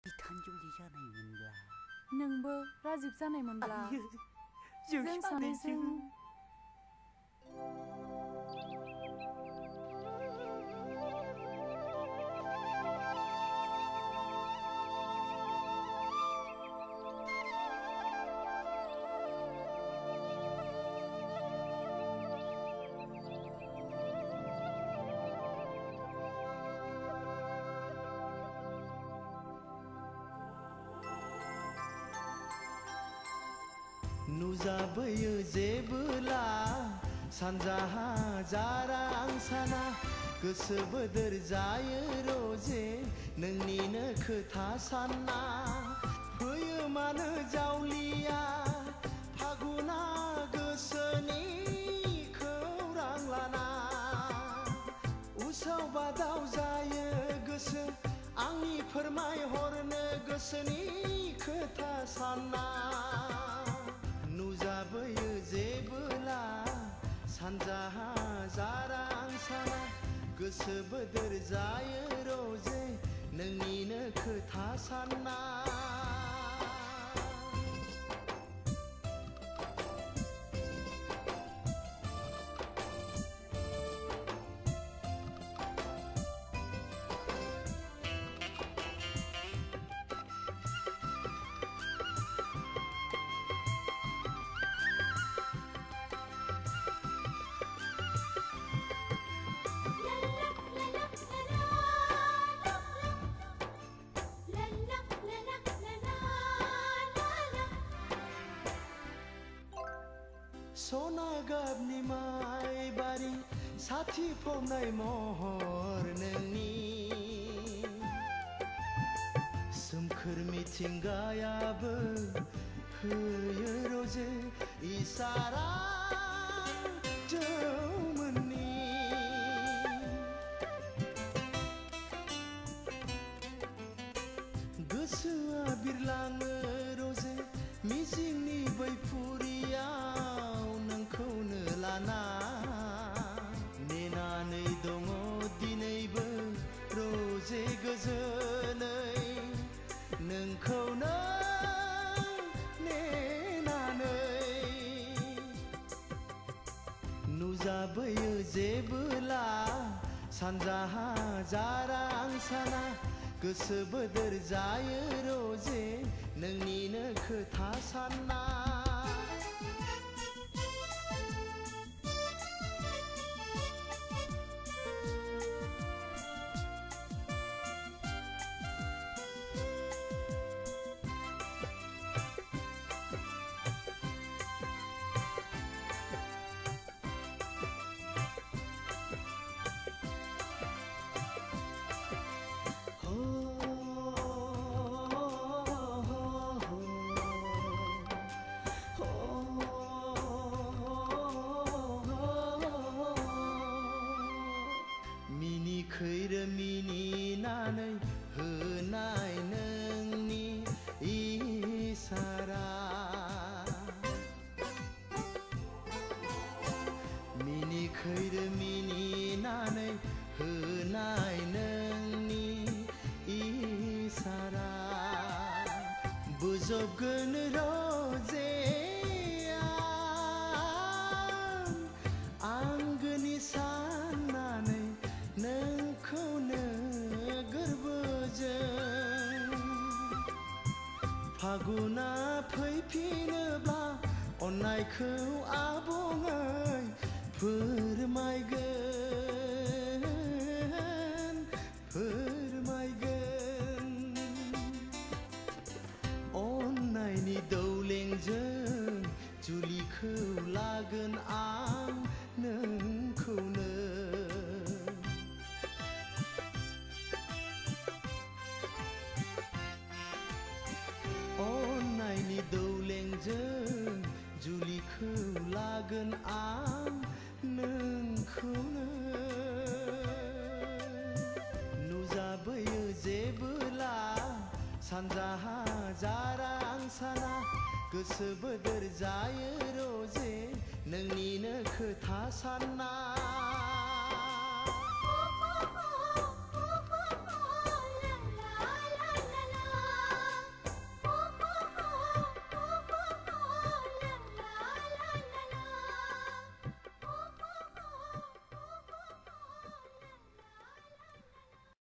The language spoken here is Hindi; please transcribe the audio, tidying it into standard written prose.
बिखान्जलि जानायमोनब्ला नोंबो राजिब जानायमोनब्ला जों जों सानैजों नुजाबोयो जेबोला सानजाहा जारां साना गोसो बोदोर जायो रोजे नोंनिनो खोथा सानना फैयो मानो जावलिया फागुना गोसोनि खौरां लाना उसाव बादाव जायो गोसो आंनि फोरमायहरनो गोसोनि खोथा सानना नुजाबोयो जेबोला सानजाहा जारां साना गोसो बोदोर जायो रोजे नोंनिनो खोथा सानना सना गाबनि माइ बारि साथि फबनाय महर नोंनि सोमखोर मिथिंगायाबो होयो रोजे इसारा जौमोननि गोसोआ बिरलाङो रोजे मिजिंनि बैफुरियाव नोंखौनो लाना नेनानै दङ दिनैबो रोजे गोजोनै नोंखौनो नेनानै नुजाबोयो जेबोला सानजाहा जारां साना गोसो बोदोर जायो रोजे नोंनिनो खोथा सानना खैरो मिनिनानै होनाय नोंनि इसारा खैरो मिनिनानै होनाय नोंनि इसारा बोजबगोन रोजे आंगोनि साननानै नोंखौनो गोरबोजों फागुना फैफिनोब्ला अननायखौ आबुङै फोरमायगोन अननायनि दौलेंजों जुलिखौ लागोन आं नोंखौनो अननायनि दौलेंजों जुलिखौ लागोन आं नोंखौनो नुजाबोयो जेबोला सानजाहा जारां साना गोसो बोदोर जायो रोजे नोंनिनो खोथा सानना